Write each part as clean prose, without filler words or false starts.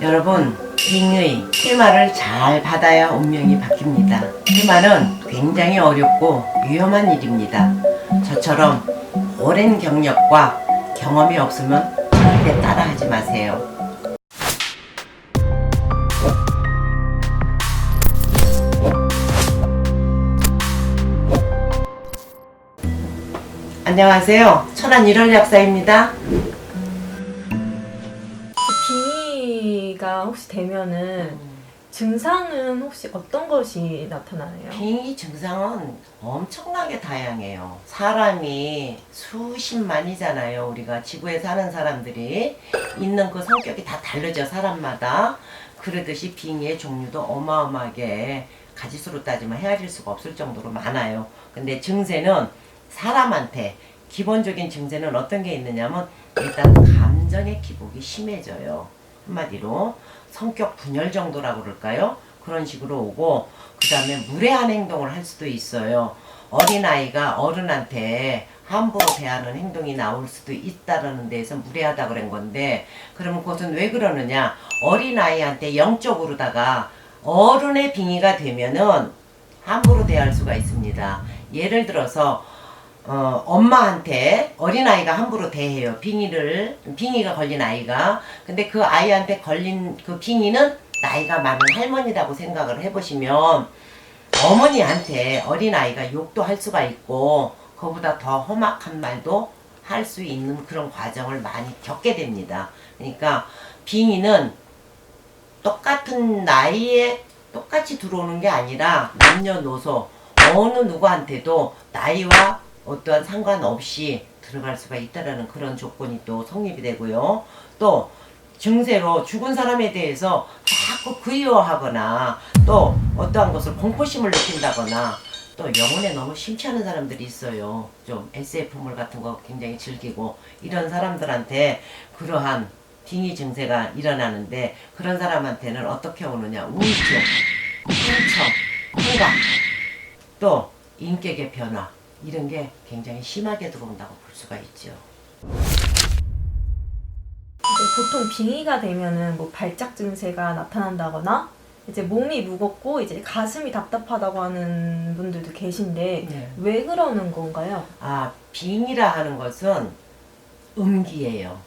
여러분, 빙의 테마를 잘 받아야 운명이 바뀝니다. 테마는 굉장히 어렵고 위험한 일입니다. 저처럼 오랜 경력과 경험이 없으면 절대 따라하지 마세요. 안녕하세요. 천안 1월 약사입니다. 빙의가 혹시 되면은 증상은 혹시 어떤 것이 나타나나요? 빙의 증상은 엄청나게 다양해요. 사람이 수십만이잖아요. 우리가 지구에 사는 사람들이 있는 그 성격이 다 다르죠. 사람마다. 그러듯이 빙의의 종류도 어마어마하게 가지수로 따지면 헤아릴 수가 없을 정도로 많아요. 근데 증세는 사람한테 기본적인 증세는 어떤 게 있느냐면 일단 감정의 기복이 심해져요. 한마디로 성격 분열 정도라고 그럴까요? 그런 식으로 오고, 그 다음에 무례한 행동을 할 수도 있어요. 어린아이가 어른한테 함부로 대하는 행동이 나올 수도 있다라는 데에서 무례하다 그런 건데, 그러면 그것은 왜 그러느냐? 어린아이한테 영적으로다가 어른의 빙의가 되면은 함부로 대할 수가 있습니다. 예를 들어서 엄마한테 어린아이가 함부로 대해요. 빙의가 걸린 아이가. 근데 그 아이한테 걸린 그 빙의는 나이가 많은 할머니라고 생각을 해보시면, 어머니한테 어린아이가 욕도 할 수가 있고, 그보다 더 험악한 말도 할 수 있는 그런 과정을 많이 겪게 됩니다. 그러니까 빙의는 똑같은 나이에 똑같이 들어오는 게 아니라 남녀노소 어느 누구한테도 나이와 어떠한 상관없이 들어갈 수가 있다라는 그런 조건이 또 성립이 되고요. 또 증세로 죽은 사람에 대해서 자꾸 그리워하거나 또 어떠한 것을 공포심을 느낀다거나, 또 영혼에 너무 심취하는 사람들이 있어요. 좀 SF물 같은 거 굉장히 즐기고 이런 사람들한테 그러한 빙의 증세가 일어나는데, 그런 사람한테는 어떻게 오느냐? 우울증, 상처, 환각, 또 인격의 변화, 이런 게 굉장히 심하게 들어온다고 볼 수가 있죠. 이제 보통 빙의가 되면은 뭐 발작 증세가 나타난다거나 이제 몸이 무겁고 이제 가슴이 답답하다고 하는 분들도 계신데 네. 왜 그러는 건가요? 빙의라 하는 것은 음기예요.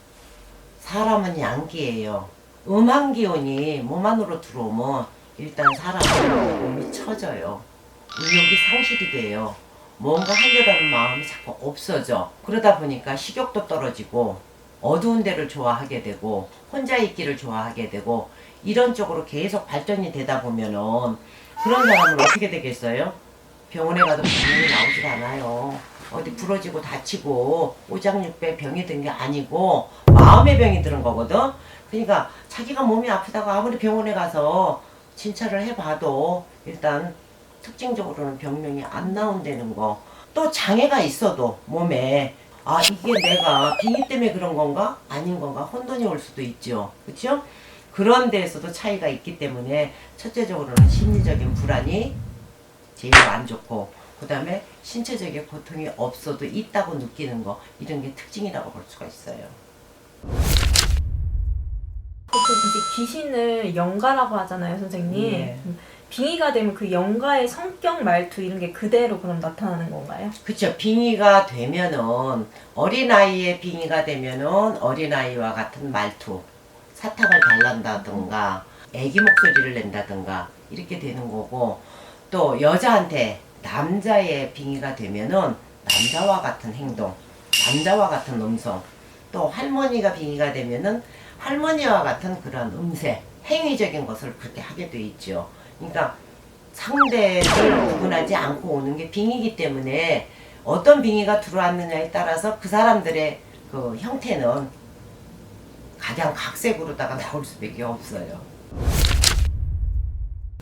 사람은 양기예요. 음한 기운이 몸 안으로 들어오면 일단 사람은 몸이 처져요. 의욕이 상실이 돼요. 뭔가 하려는 마음이 자꾸 없어져. 그러다 보니까 식욕도 떨어지고 어두운 데를 좋아하게 되고 혼자 있기를 좋아하게 되고, 이런 쪽으로 계속 발전이 되다 보면은 그런 사람은 어떻게 되겠어요? 병원에 가도 병명이 나오질 않아요. 어디 부러지고 다치고 오장육부에 병이 든 게 아니고 마음의 병이 들은 거거든. 그러니까 자기가 몸이 아프다고 아무리 병원에 가서 진찰을 해봐도 일단 특징적으로는 병명이 안 나온다는 거. 또 장애가 있어도 몸에 이게 내가 빙의 때문에 그런 건가? 아닌 건가? 혼돈이 올 수도 있죠. 그렇죠? 그런 데에서도 차이가 있기 때문에 첫째적으로는 심리적인 불안이 제일 안 좋고, 그 다음에 신체적인 고통이 없어도 있다고 느끼는 거, 이런 게 특징이라고 볼 수가 있어요. 보통 이제 귀신을 영가라고 하잖아요, 선생님. 네. 빙의가 되면 그 영가의 성격, 말투 이런 게 그대로 그럼 나타나는 건가요? 그쵸. 빙의가 되면은, 어린아이의 빙의가 되면은 어린아이와 같은 말투, 사탕을 달란다든가 애기 목소리를 낸다든가 이렇게 되는 거고, 또 여자한테 남자의 빙의가 되면은 남자와 같은 행동, 남자와 같은 음성, 또 할머니가 빙의가 되면은 할머니와 같은 그런 음색, 행위적인 것을 그렇게 하게 돼 있죠. 그러니까 상대를 구분하지 않고 오는 게 빙의이기 때문에, 어떤 빙의가 들어왔느냐에 따라서 그 사람들의 그 형태는 가장 각색으로다가 나올 수밖에 없어요.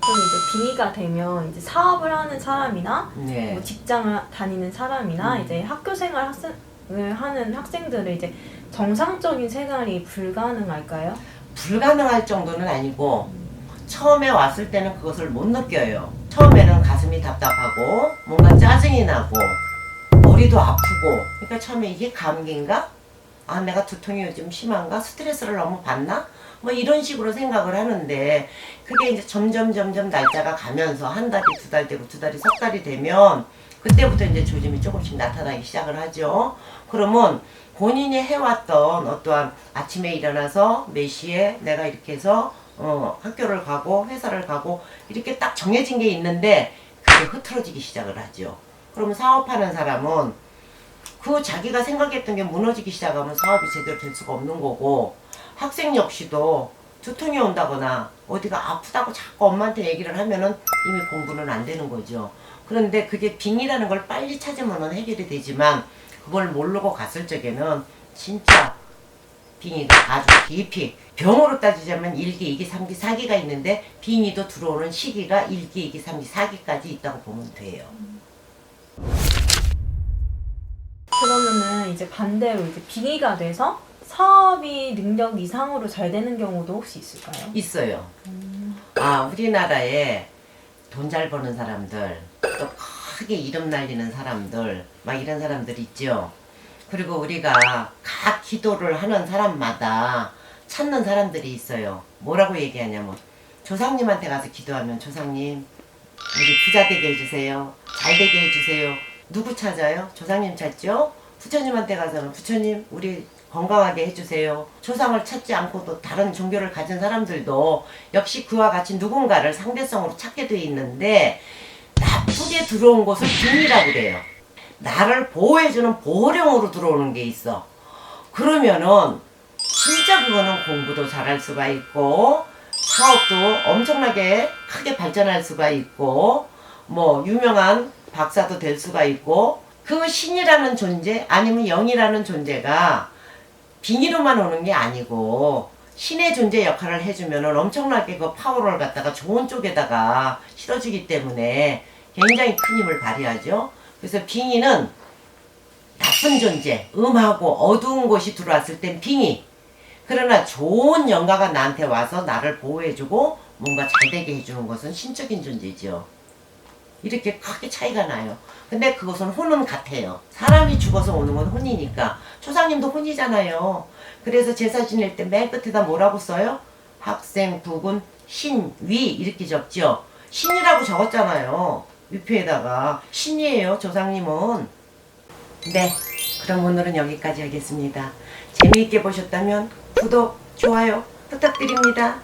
그럼 이제 빙의가 되면 이제 사업을 하는 사람이나 네. 뭐 직장을 다니는 사람이나 이제 학교 생활 학생을 하는 학생들은 이제 정상적인 생활이 불가능할까요? 불가능할 정도는 아니고, 처음에 왔을 때는 그것을 못 느껴요. 처음에는 가슴이 답답하고 뭔가 짜증이 나고 머리도 아프고, 그러니까 처음에 이게 감기인가? 아, 내가 두통이 요즘 심한가? 스트레스를 너무 받나? 뭐 이런 식으로 생각을 하는데, 그게 이제 점점 날짜가 가면서 한 달이 두 달 되고 두 달이 석 달이 되면 그때부터 이제 조짐이 조금씩 나타나기 시작을 하죠. 그러면 본인이 해왔던 어떠한 아침에 일어나서 몇 시에 내가 이렇게 해서 학교를 가고 회사를 가고 이렇게 딱 정해진 게 있는데 그게 흐트러지기 시작을 하죠. 그러면 사업하는 사람은 그 자기가 생각했던 게 무너지기 시작하면 사업이 제대로 될 수가 없는 거고, 학생 역시도 두통이 온다거나 어디가 아프다고 자꾸 엄마한테 얘기를 하면은 이미 공부는 안 되는 거죠. 그런데 그게 빙이라는 걸 빨리 찾으면 해결이 되지만 그걸 모르고 갔을 적에는 진짜 빙의가 아주 깊이, 병으로 따지자면 1기, 2기, 3기, 4기가 있는데 빙의도 들어오는 시기가 1기, 2기, 3기, 4기까지 있다고 보면 돼요. 그러면은 이제 반대로 이제 빙의가 돼서 사업이 능력 이상으로 잘 되는 경우도 혹시 있을까요? 있어요. 아, 우리나라에 돈 잘 버는 사람들, 또 크게 이름 날리는 사람들, 막 이런 사람들 있죠. 그리고 우리가 각 기도를 하는 사람마다 찾는 사람들이 있어요. 뭐라고 얘기하냐면, 조상님한테 가서 기도하면 조상님 우리 부자 되게 해주세요, 잘 되게 해주세요. 누구 찾아요? 조상님 찾죠. 부처님한테 가서는 부처님 우리 건강하게 해주세요. 조상을 찾지 않고도 다른 종교를 가진 사람들도 역시 그와 같이 누군가를 상대성으로 찾게 돼 있는데, 나쁘게 들어온 것을 빙이라고 그래요. 나를 보호해주는 보호령으로 들어오는 게 있어. 그러면은 진짜 그거는 공부도 잘할 수가 있고 사업도 엄청나게 크게 발전할 수가 있고 뭐 유명한 박사도 될 수가 있고, 그 신이라는 존재 아니면 영이라는 존재가 빙의로만 오는 게 아니고 신의 존재 역할을 해주면은 엄청나게 그 파워를 갖다가 좋은 쪽에다가 실어주기 때문에 굉장히 큰 힘을 발휘하죠. 그래서 빙의는 나쁜 존재, 음하고 어두운 곳이 들어왔을 땐 빙의. 그러나 좋은 영가가 나한테 와서 나를 보호해주고 뭔가 잘 되게 해주는 것은 신적인 존재죠. 이렇게 크게 차이가 나요. 근데 그것은 혼은 같아요. 사람이 죽어서 오는 건 혼이니까. 조상님도 혼이잖아요. 그래서 제사 지낼 때 맨 끝에다 뭐라고 써요? 학생, 부군, 신, 위 이렇게 적죠. 신이라고 적었잖아요. 위표에다가. 신이에요, 조상님은. 네, 그럼 오늘은 여기까지 하겠습니다. 재미있게 보셨다면 구독, 좋아요 부탁드립니다.